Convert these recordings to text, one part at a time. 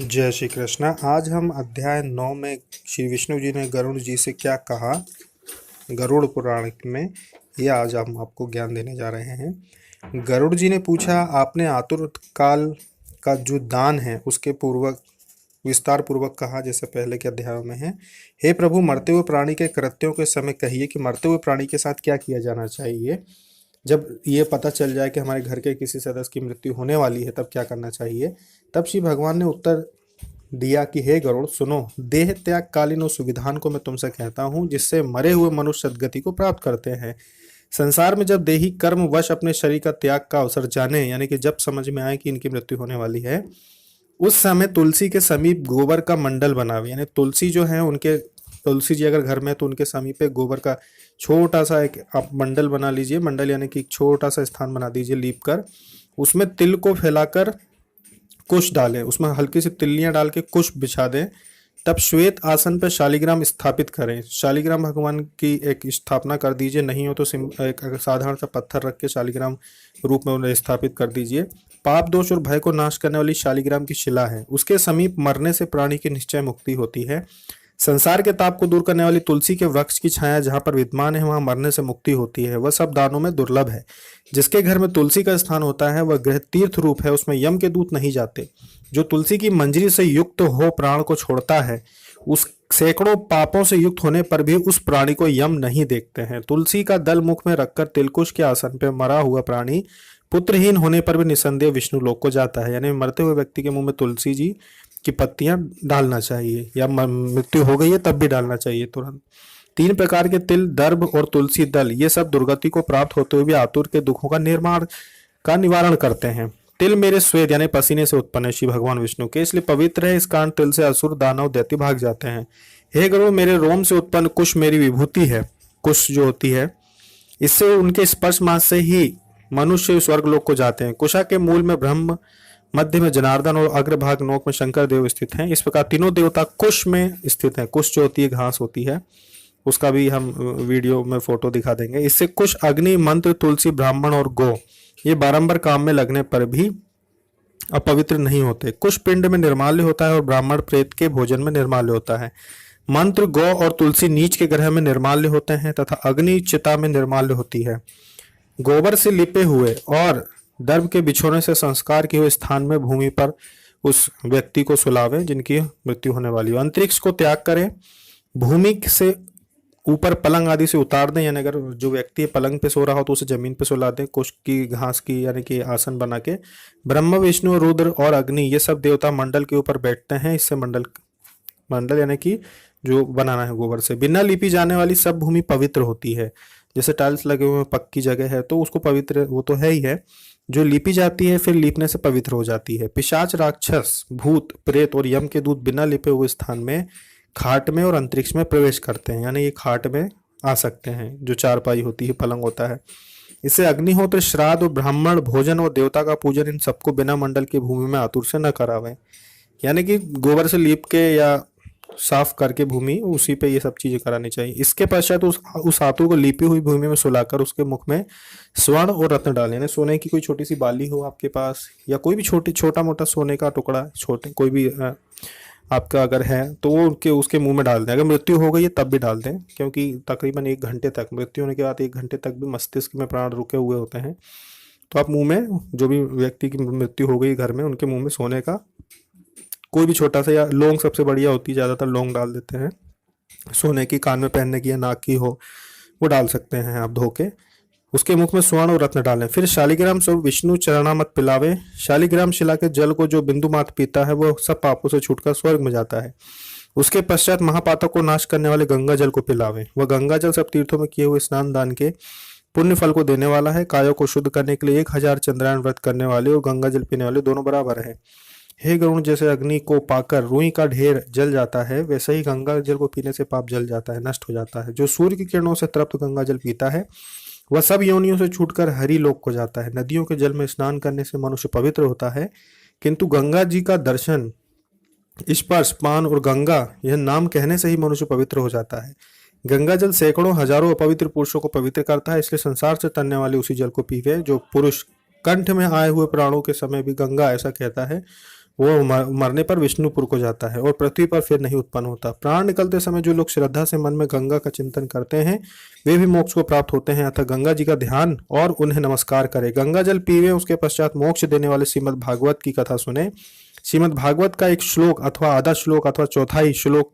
जय श्री कृष्णा। आज हम अध्याय 9 में श्री विष्णु जी ने गरुड़ जी से क्या कहा, गरुड़ पुराण में, यह आज हम आपको ज्ञान देने जा रहे हैं। गरुड़ जी ने पूछा, आपने आतुर काल का जो दान है उसके पूर्वक विस्तार पूर्वक कहा, जैसे पहले के अध्यायों में है। हे प्रभु, मरते हुए प्राणी के कृत्यों के समय कहिए कि मरते हुए प्राणी के साथ क्या किया जाना चाहिए। जब ये पता चल जाए कि हमारे घर के किसी सदस्य की मृत्यु होने वाली है तब क्या करना चाहिए। तब श्री भगवान ने उत्तर दिया कि हे गरुड़, सुनो, देह त्याग कालीन उस विधान को मैं तुमसे कहता हूँ जिससे मरे हुए मनुष्य सद्गति को प्राप्त करते हैं। संसार में जब देही कर्म वश अपने शरीर का त्याग का अवसर जाने, यानी कि जब समझ में आए कि इनकी मृत्यु होने वाली है, उस समय तुलसी के समीप गोबर का मंडल बनावे। यानी तुलसी जो है उनके, तुलसी जी अगर घर में है तो उनके समीप पे गोबर का छोटा सा एक आप मंडल बना लीजिए। मंडल यानी कि एक छोटा सा स्थान बना दीजिए लीप कर, उसमें तिल को फैलाकर कुश डालें, उसमें हल्की सी तिल्लियां डाल के कुश बिछा दें। तब श्वेत आसन पर शालिग्राम स्थापित करें। शालिग्राम भगवान की एक स्थापना कर दीजिए, नहीं हो तो एक साधारण सा पत्थर रख के शालिग्राम रूप में उन्हें स्थापित कर दीजिए। पाप दोष और भय को नाश करने वाली शालिग्राम की शिला है, उसके समीप मरने से प्राणी की निश्चय मुक्ति होती है। संसार के ताप को दूर करने वाली तुलसी के वृक्ष की छाया जहाँ पर विद्यमान है वहां मरने से मुक्ति होती है। वह सब दानों में दुर्लभ है। जिसके घर में तुलसी का स्थान होता है वह गृह तीर्थ रूप है, उसमें यम के दूत नहीं जाते। जो तुलसी की मंजरी से युक्त हो प्राण को छोड़ता है, उस सैकड़ों पापों से युक्त होने पर भी उस प्राणी को यम नहीं देखते हैं। तुलसी का दल मुख में रखकर तिलकुश के आसन पर मरा हुआ प्राणी पुत्रहीन होने पर भी निसंदेह विष्णु लोक को जाता है। यानी मरते हुए व्यक्ति के मुंह में तुलसी जी की पत्तियां डालना चाहिए, या मृत्यु हो गई है तब भी डालना चाहिए तुरंत। 3 प्रकार के तिल, दर्भ और तुलसी दल, ये सब दुर्गति को प्राप्त होते हुए भी आतुर के दुखों का निवारण करते हैं। तिल मेरे स्वेद यानी पसीने से उत्पन्न है श्री भगवान विष्णु के, इसलिए पवित्र है। इस कारण तिल से असुर दानव दैत्य भाग जाते हैं। हे गरुड़, मेरे रोम से उत्पन्न कुश मेरी विभूति है। कुश जो होती है, इससे उनके स्पर्श मास से ही मनुष्य स्वर्ग लोक को जाते हैं। कुशा के मूल में ब्रह्म, मध्य में जनार्दन और अग्रभाग नोक में शंकर देव स्थित हैं। इस प्रकार तीनों देवता कुश में स्थित हैं। कुश जो होती है घास होती है, उसका भी हम वीडियो में फोटो दिखा देंगे। इससे कुश, अग्नि, मंत्र, तुलसी, ब्राह्मण और गो ये बारंबार काम में लगने पर भी अपवित्र नहीं होते। कुश पिंड में निर्माल्य होता है और ब्राह्मण प्रेत के भोजन में निर्माल्य होता है। मंत्र, गौ और तुलसी नीच के ग्रह में निर्माल्य होते हैं तथा अग्नि चिता में निर्माल्य होती है। गोबर से लिपे हुए और दर्भ के बिछोने से संस्कार किए हुए स्थान में भूमि पर उस व्यक्ति को सुलावें जिनकी मृत्यु होने वाली हो। अंतरिक्ष को त्याग करें, भूमि से ऊपर पलंग आदि से उतार दें। यानी अगर जो व्यक्ति पलंग पे सो रहा हो तो उसे जमीन पे सुला दें, कुश की घास की यानी कि आसन बना के। ब्रह्मा, विष्णु, रुद्र और अग्नि ये सब देवता मंडल के ऊपर बैठते हैं। इससे मंडल मंडल यानी कि जो बनाना है गोबर से। बिना लिपी जाने वाली सब भूमि पवित्र होती है। जैसे टाइल्स लगे हुए पक्की जगह है तो उसको पवित्र, वो तो है ही है। जो लिपी जाती है फिर लीपने से पवित्र हो जाती है। पिशाच, राक्षस, भूत, प्रेत और यम के दूत बिना लिपे हुए स्थान में, खाट में और अंतरिक्ष में प्रवेश करते हैं। यानी ये खाट में आ सकते हैं, जो चारपाई होती है, पलंग होता है। इससे अग्निहोत्र, श्राद्ध और ब्राह्मण भोजन और देवता का पूजन, इन सबको बिना मंडल की भूमि में आतुर से न करावें। यानी कि गोबर से लीप के या साफ करके भूमि, उसी पे ये सब चीजें करानी चाहिए। इसके पश्चात उस आतुर को लिपी हुई भूमि में सुलाकर उसके मुख में स्वर्ण और रत्न डालें। यानी सोने की कोई छोटी सी बाली हो आपके पास, या कोई भी छोटा मोटा सोने का टुकड़ा, छोटे कोई भी आपका अगर है तो वो उसके मुंह में डाल दें। अगर मृत्यु हो गई है तब भी डाल दें, क्योंकि तकरीबन 1 घंटे तक, मृत्यु होने के बाद 1 घंटे तक भी मस्तिष्क में प्राण रुके हुए होते हैं। तो आप मुंह में, जो भी व्यक्ति की मृत्यु हो गई घर में, उनके मुंह में सोने का कोई भी छोटा सा, या लौंग सबसे बढ़िया होती है, ज़्यादातर लौंग डाल देते हैं। सोने की, कान में पहनने की या नाक की हो वो डाल सकते हैं आप धो के। उसके मुख में स्वर्ण और रत्न डालें। फिर शालिग्राम स्वरूप विष्णु चरणामत पिलावे। शालिग्राम शिला के जल को जो बिंदु मात्र पीता है वो सब पापों से छूटकर स्वर्ग में जाता है। उसके पश्चात महापातक को नाश करने वाले गंगा जल को पिलावे। वह गंगा जल सब तीर्थों में किए हुए स्नान दान के पुण्य फल को देने वाला है। कायों को शुद्ध करने के लिए 1000 चंद्रायन व्रत करने वाले और गंगा जल पीने वाले दोनों बराबर है। हे गरुण, जैसे अग्नि को पाकर रुई का ढेर जल जाता है, वैसे ही गंगा जल को पीने से पाप जल जाता है, नष्ट हो जाता है। जो सूर्य की किरणों से तृप्त गंगा जल पीता है वह सब योनियों से छूटकर हरि लोक को जाता है। नदियों के जल में स्नान करने से मनुष्य पवित्र होता है, किंतु गंगा जी का दर्शन, स्पर्श, पान और गंगा यह नाम कहने से ही मनुष्य पवित्र हो जाता है। गंगा जल सैकड़ों हजारों अपवित्र पुरुषों को पवित्र करता है, इसलिए संसार से तनने वाले उसी जल को पीवे। जो पुरुष कंठ में आए हुए प्राणों के समय भी गंगा ऐसा कहता है, वो मरने पर विष्णुपुर को जाता है और पृथ्वी पर फिर नहीं उत्पन्न होता। प्राण निकलते समय जो लोग श्रद्धा से मन में गंगा का चिंतन करते हैं वे भी मोक्ष को प्राप्त होते हैं। अतः गंगा जी का ध्यान और उन्हें नमस्कार करें, गंगा जल पीवे, उसके पश्चात मोक्ष देने वाले श्रीमद् भागवत की कथा सुने। श्रीमद् भागवत का एक श्लोक अथवा आधा श्लोक अथवा चौथाई श्लोक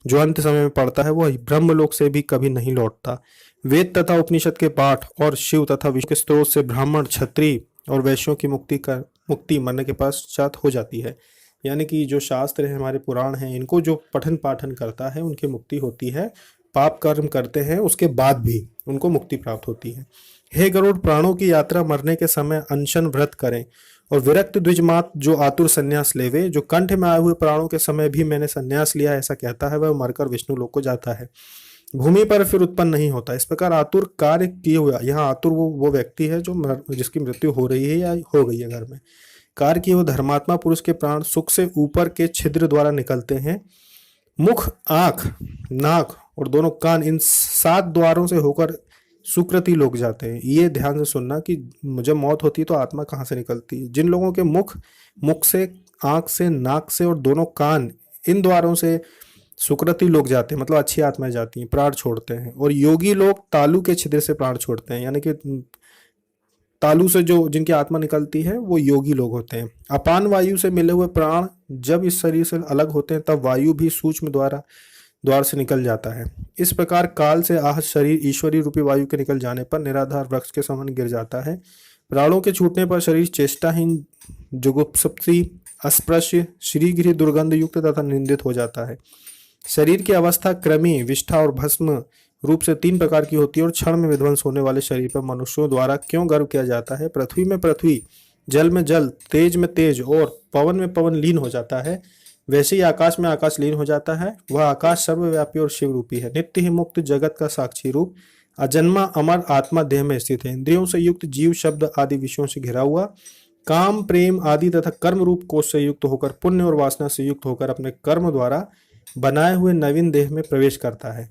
जो अंत समय में पढ़ता है वह ब्रह्मलोक से भी कभी नहीं लौटता। वेद तथा उपनिषद के पाठ और शिव तथा विष्णु के स्त्रोत से ब्राह्मण, क्षत्रिय और वैश्यों की मुक्ति मरने के पश्चात हो जाती है। यानी कि जो शास्त्र है, हमारे पुराण हैं, इनको जो पठन पाठन करता है उनकी मुक्ति होती है। पाप कर्म करते हैं उसके बाद भी उनको मुक्ति प्राप्त होती है। हे गरुड़, प्राणों की यात्रा मरने के समय अनशन व्रत करें और विरक्त द्विजमात जो आतुर संन्यास लेवे, जो कंठ में आए हुए प्राणों के समय भी मैंने संन्यास लिया ऐसा कहता है, वह मरकर विष्णु लोक को जाता है, भूमि पर फिर उत्पन्न नहीं होता। इस प्रकार आतुर कार्य किए हुआ, यहाँ आतुर वो व्यक्ति है जो जिसकी मृत्यु हो रही है या हो गई है घर में, कार्य किए हुए धर्मात्मा पुरुष के प्राण सुख से ऊपर के छिद्र द्वारा निकलते हैं। मुख, आंख, नाक और दोनों कान, इन 7 द्वारों से होकर सुकृति लोग जाते हैं। ये ध्यान से सुनना कि जब मौत होती है तो आत्मा कहाँ से निकलती है। जिन लोगों के मुख से, आंख से, नाक से और दोनों कान, इन द्वारों से सुकृति लोग जाते हैं, मतलब अच्छी आत्माएं जाती हैं, प्राण छोड़ते हैं। और योगी लोग तालु के छिद्र से प्राण छोड़ते हैं, यानी कि तालु से जो जिनकी आत्मा निकलती है वो योगी लोग होते हैं। अपान वायु से मिले हुए प्राण जब इस शरीर से अलग होते हैं तब वायु भी सूक्ष्म द्वार से निकल जाता है। इस प्रकार काल से आहत शरीर ईश्वरीय रूपी वायु के निकल जाने पर निराधार वृक्ष के समान गिर जाता है। प्राणों के छूटने पर शरीर चेष्टाहीन, जुगुप्सि, अस्पृश्य, श्रीगृह, दुर्गंध युक्त तथा निंदित हो जाता है। शरीर की अवस्था क्रमी, विष्ठा और भस्म रूप से 3 प्रकार की होती है और क्षण में विध्वंस होने वाले शरीर पर मनुष्यों द्वारा क्यों गर्व किया जाता है। पृथ्वी में पृथ्वी, जल में जल, तेज में तेज और पवन में पवन लीन हो जाता है, वैसे ही आकाश में आकाश लीन हो जाता है। वह आकाश सर्वव्यापी और शिव रूपी है, नित्य ही मुक्त, जगत का साक्षी रूप, अजन्मा अमर आत्मा देह में स्थित है, इंद्रियों से युक्त, जीव शब्द आदि विषयों से घिरा हुआ, काम प्रेम आदि तथा कर्म रूप कोष से युक्त होकर, पुण्य और वासना से युक्त होकर अपने कर्म द्वारा बनाए हुए नवीन देह में प्रवेश करता है।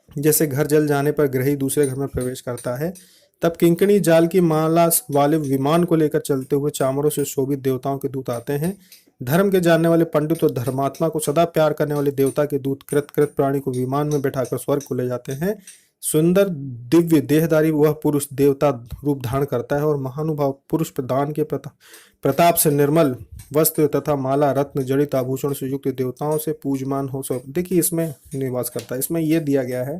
जैसे घर जल जाने पर ग्रही दूसरे घर में प्रवेश करता है, तब किंकणी जाल की माला वाले विमान को लेकर चलते हुए चामरों से शोभित देवताओं के दूत आते हैं। धर्म के जानने वाले पंडित और धर्मात्मा को सदा प्यार करने वाले देवता के दूत कृत प्राणी को विमान में बैठाकर स्वर्ग को ले जाते हैं। सुंदर दिव्य देहधारी वह पुरुष देवता रूप धारण करता है और महानुभाव पुरुष प्रदान के प्रताप से निर्मल वस्त्र तथा माला रत्न जड़ित आभूषण से युक्त देवताओं से पूजमान हो सब। देखिए इसमें निवास करता है। इसमें यह दिया गया है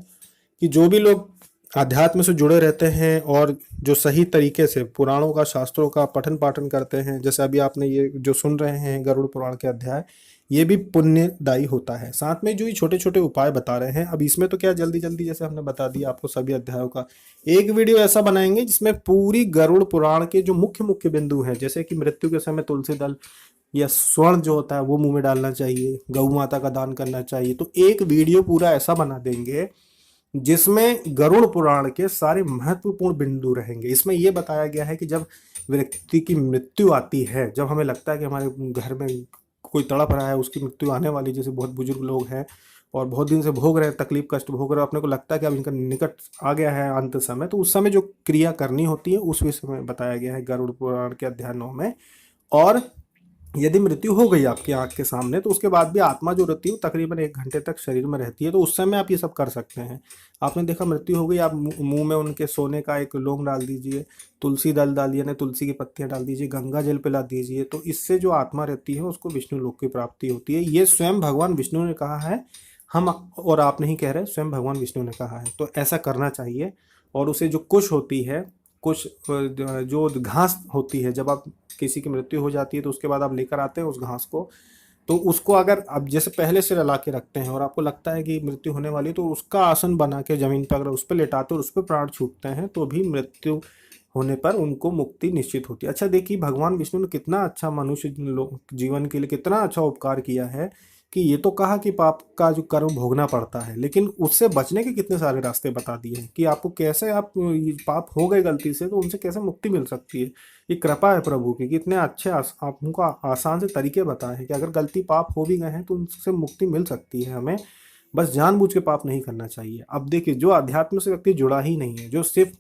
कि जो भी लोग अध्यात्म से जुड़े रहते हैं और जो सही तरीके से पुराणों का, शास्त्रों का पठन पाठन करते हैं, जैसे अभी आपने ये जो सुन रहे हैं गरुड़ पुराण के अध्याय, ये भी पुण्यदायी होता है। साथ में जो ये छोटे छोटे उपाय बता रहे हैं, अब इसमें तो क्या जल्दी जल्दी जैसे हमने बता दिया आपको सभी अध्यायों का, एक वीडियो ऐसा बनाएंगे जिसमें पूरी गरुड़ पुराण के जो मुख्य मुख्य बिंदु हैं, जैसे कि मृत्यु के समय तुलसी दल या स्वर्ण जो होता है वो मुंह में डालना चाहिए, गौ माता का दान करना चाहिए, तो एक वीडियो पूरा ऐसा बना देंगे जिसमें गरुड़ पुराण के सारे महत्वपूर्ण बिंदु रहेंगे। इसमें यह बताया गया है कि जब व्यक्ति की मृत्यु आती है, जब हमें लगता है कि हमारे घर में कोई तड़प रहा है, उसकी मृत्यु आने वाली, जैसे बहुत बुजुर्ग लोग हैं और बहुत दिन से भोग रहे हैं, तकलीफ कष्ट भोग रहे हैं, अपने को लगता है कि अब इनका निकट आ गया है अंत समय, तो उस समय जो क्रिया करनी होती है उस विषय में बताया गया है गरुड़ पुराण के अध्याय 9 में। और यदि मृत्यु हो गई आपकी आंख के सामने तो उसके बाद भी आत्मा जो रहती है तकरीबन 1 घंटे तक शरीर में रहती है, तो उस समय आप ये सब कर सकते हैं। आपने देखा मृत्यु हो गई, आप मुंह में उनके सोने का एक लौंग डाल दीजिए, तुलसी दल डालिए, ना तुलसी की पत्तियां डाल दीजिए, गंगा जल पिला दीजिए, तो इससे जो आत्मा रहती है उसको विष्णु लोक की प्राप्ति होती है। ये स्वयं भगवान विष्णु ने कहा है, हम और आप नहीं कह रहे, स्वयं भगवान विष्णु ने कहा है। तो ऐसा करना चाहिए। और उसे जो कुश होती है, कुछ जो घास होती है, जब आप किसी की मृत्यु हो जाती है तो उसके बाद आप लेकर आते हैं उस घास को, तो उसको अगर आप जैसे पहले से रला के रखते हैं और आपको लगता है कि मृत्यु होने वाली, तो उसका आसन बना के जमीन पर अगर उस पर लेटाते और उस पर प्राण छूटते हैं तो भी मृत्यु होने पर उनको मुक्ति निश्चित होती है। अच्छा देखिए भगवान विष्णु ने कितना अच्छा मनुष्य जीवन के लिए कितना अच्छा उपकार किया है कि ये तो कहा कि पाप का जो कर्म भोगना पड़ता है, लेकिन उससे बचने के कितने सारे रास्ते बता दिए हैं कि आपको कैसे, आप पाप हो गए गलती से तो उनसे कैसे मुक्ति मिल सकती है। ये कृपा है प्रभु की कि इतने अच्छे आपको आसान से तरीके बताए हैं कि अगर गलती पाप हो भी गए हैं तो उनसे मुक्ति मिल सकती है। हमें बस जानबूझ के पाप नहीं करना चाहिए। अब देखिए जो अध्यात्म से व्यक्ति जुड़ा ही नहीं है, जो सिर्फ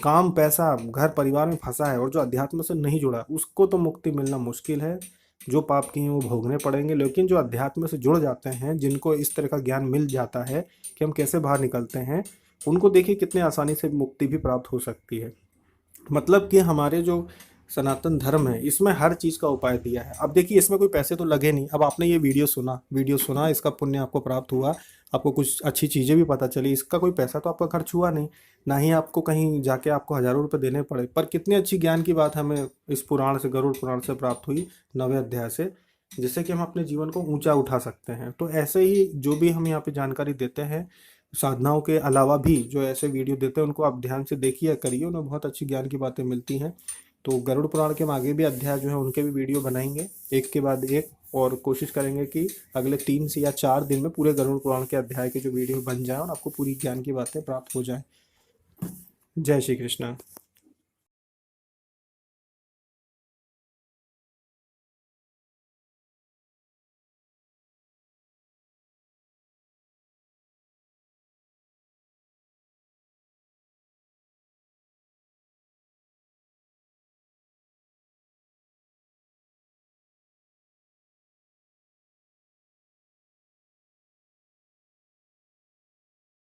काम पैसा घर परिवार में फंसा है और जो अध्यात्म से नहीं जुड़ा, उसको तो मुक्ति मिलना मुश्किल है। जो पाप किए हैं वो भोगने पड़ेंगे। लेकिन जो अध्यात्म से जुड़ जाते हैं, जिनको इस तरह का ज्ञान मिल जाता है कि हम कैसे बाहर निकलते हैं, उनको देखिए कितने आसानी से मुक्ति भी प्राप्त हो सकती है। मतलब कि हमारे जो सनातन धर्म है इसमें हर चीज़ का उपाय दिया है। अब देखिए इसमें कोई पैसे तो लगे नहीं। अब आपने ये वीडियो सुना, इसका पुण्य आपको प्राप्त हुआ, आपको कुछ अच्छी चीज़ें भी पता चली, इसका कोई पैसा तो आपका खर्च हुआ नहीं, ना ही आपको कहीं जाके आपको हज़ारों रुपए देने पड़े। पर कितनी अच्छी ज्ञान की बात हमें इस पुराण से, गरुड़ पुराण से प्राप्त हुई, 9वें अध्याय से, जिससे कि हम अपने जीवन को ऊंचा उठा सकते हैं। तो ऐसे ही जो भी हम यहाँ पे जानकारी देते हैं, साधनाओं के अलावा भी जो ऐसे वीडियो देते हैं, उनको आप ध्यान से देखिए, करिए, उन्हें बहुत अच्छी ज्ञान की बातें मिलती हैं। तो गरुड़ पुराण के हम आगे भी अध्याय जो है उनके भी वीडियो बनाएंगे, एक के बाद एक, और कोशिश करेंगे कि अगले 3 से या 4 दिन में पूरे गरुड़ पुराण के अध्याय के जो वीडियो बन जाए और आपको पूरी ज्ञान की बातें प्राप्त हो जाए। जय श्री कृष्ण।